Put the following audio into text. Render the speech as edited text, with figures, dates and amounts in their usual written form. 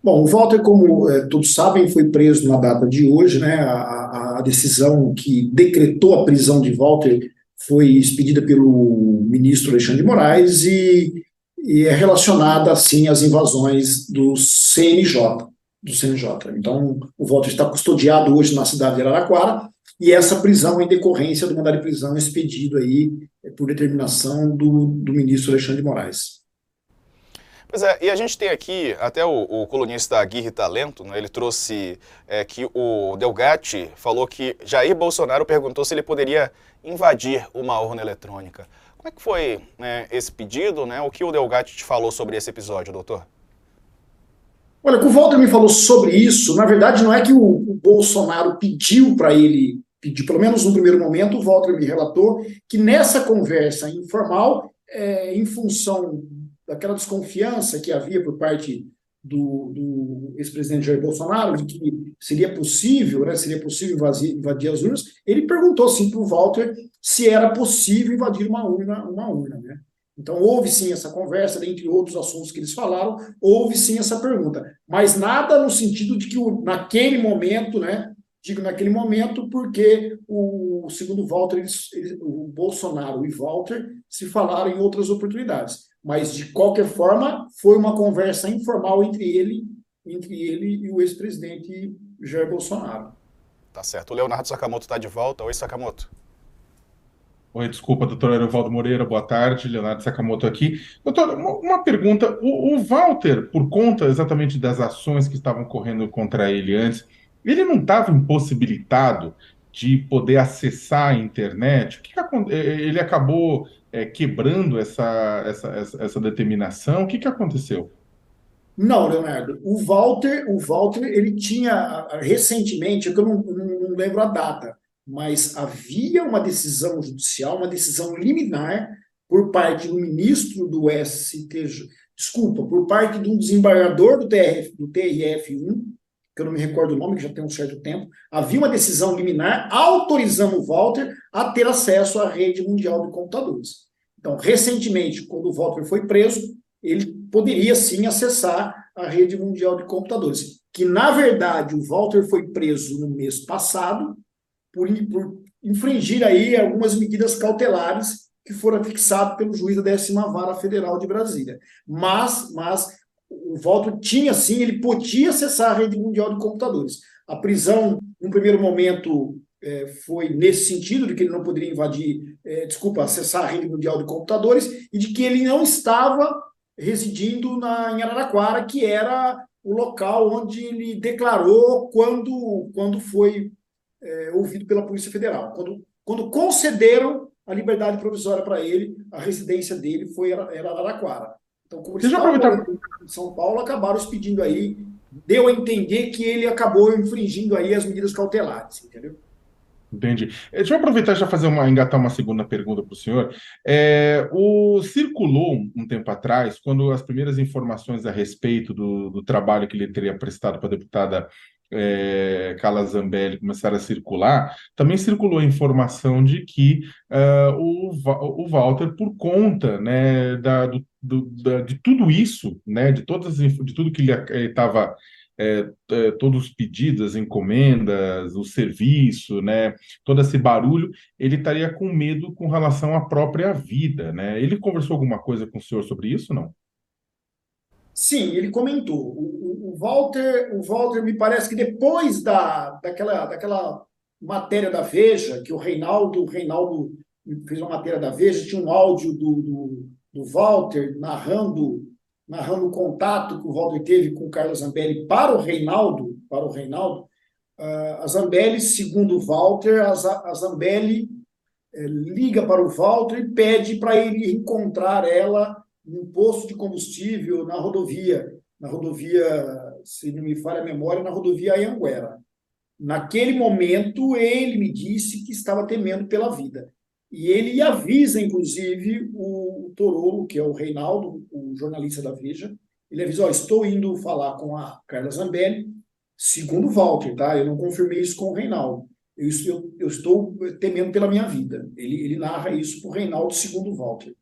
Bom, o Walter, como todos sabem, foi preso na data de hoje, né? A decisão que decretou a prisão de Walter foi expedida pelo ministro Alexandre de Moraes e é relacionada, assim, às invasões do CNJ. Então, o Walter está custodiado hoje na cidade de Araraquara e essa prisão é em decorrência do mandado de prisão expedido aí por determinação do ministro Alexandre de Moraes. Pois é, e a gente tem aqui até o colunista Aguirre Talento, né, ele trouxe que o Delgatti falou que Jair Bolsonaro perguntou se ele poderia invadir uma urna eletrônica. Como é que foi, né, esse pedido, né? O que o Delgatti te falou sobre esse episódio, doutor? Olha, o que o Walter me falou sobre isso, na verdade, não é que o Bolsonaro pediu para ele pedir, pelo menos no primeiro momento, o Walter me relatou que nessa conversa informal, em função daquela desconfiança que havia por parte do ex-presidente Jair Bolsonaro, de que seria possível, né, invadir as urnas, ele perguntou sim para o Walter se era possível invadir uma urna, né? Então, houve sim essa conversa, dentre outros assuntos que eles falaram, houve sim essa pergunta, mas nada no sentido de que naquele momento, né? Digo naquele momento porque, segundo Walter, o Bolsonaro e Walter se falaram em outras oportunidades. Mas, de qualquer forma, foi uma conversa informal entre ele e o ex-presidente Jair Bolsonaro. Tá certo. O Leonardo Sakamoto está de volta. Oi, Sakamoto. Oi, desculpa, doutor Erovaldo Moreira, boa tarde, Leonardo Sakamoto aqui. Doutor, uma pergunta, o Walter, por conta exatamente das ações que estavam correndo contra ele antes, ele não estava impossibilitado de poder acessar a internet? Ele acabou quebrando essa determinação? O que aconteceu? Não, Leonardo. O Walter, ele tinha recentemente, que eu não lembro a data, mas havia uma decisão judicial, uma decisão liminar por parte do ministro do STJ, desculpa, por parte de um desembargador do TRF1, que eu não me recordo o nome, que já tem um certo tempo, havia uma decisão liminar autorizando o Walter a ter acesso à rede mundial de computadores. Então, recentemente, quando o Walter foi preso, ele poderia sim acessar a rede mundial de computadores. Que, na verdade, o Walter foi preso no mês passado por infringir aí algumas medidas cautelares que foram fixadas pelo juiz da 10ª Vara Federal de Brasília. Mas o Walter tinha sim, ele podia acessar a rede mundial de computadores. A prisão, num primeiro momento, foi nesse sentido, de que ele não poderia acessar a rede mundial de computadores, e de que ele não estava residindo em Araraquara, que era o local onde ele declarou quando foi ouvido pela Polícia Federal. Quando concederam a liberdade provisória para ele, a residência dele era Araraquara. Então, como eles Deixa eu estavam aproveitar. morando em São Paulo, acabaram expedindo aí, deu a entender que ele acabou infringindo aí as medidas cautelares, entendeu? Entendi. Deixa eu aproveitar e já engatar uma segunda pergunta para o senhor. Circulou um tempo atrás, quando as primeiras informações a respeito do trabalho que ele teria prestado para a deputada Carla Zambelli começaram a circular, também circulou a informação de que o Walter, por conta, né, de tudo isso, né, de tudo que ele estava todos os pedidos, as encomendas, o serviço, né, todo esse barulho, ele estaria com medo com relação à própria vida, né? Ele conversou alguma coisa com o senhor sobre isso, não? Sim, ele comentou. O Walter me parece que depois daquela matéria da Veja, que o Reinaldo fez uma matéria da Veja, tinha um áudio do Walter narrando o contato que o Walter teve com o Carlos Zambelli para o Reinaldo. A Zambelli, segundo o Walter, a Zambelli liga para o Walter e pede para ele encontrar ela num posto de combustível na rodovia, se não me falha a memória, na rodovia Anhanguera. Naquele momento, ele me disse que estava temendo pela vida. E ele avisa, inclusive, o Torolo, que é o Reinaldo, o jornalista da Veja, ele avisa, estou indo falar com a Carla Zambelli, segundo o Walter, tá? Eu não confirmei isso com o Reinaldo. Eu estou temendo pela minha vida. Ele narra isso para o Reinaldo, segundo o Walter.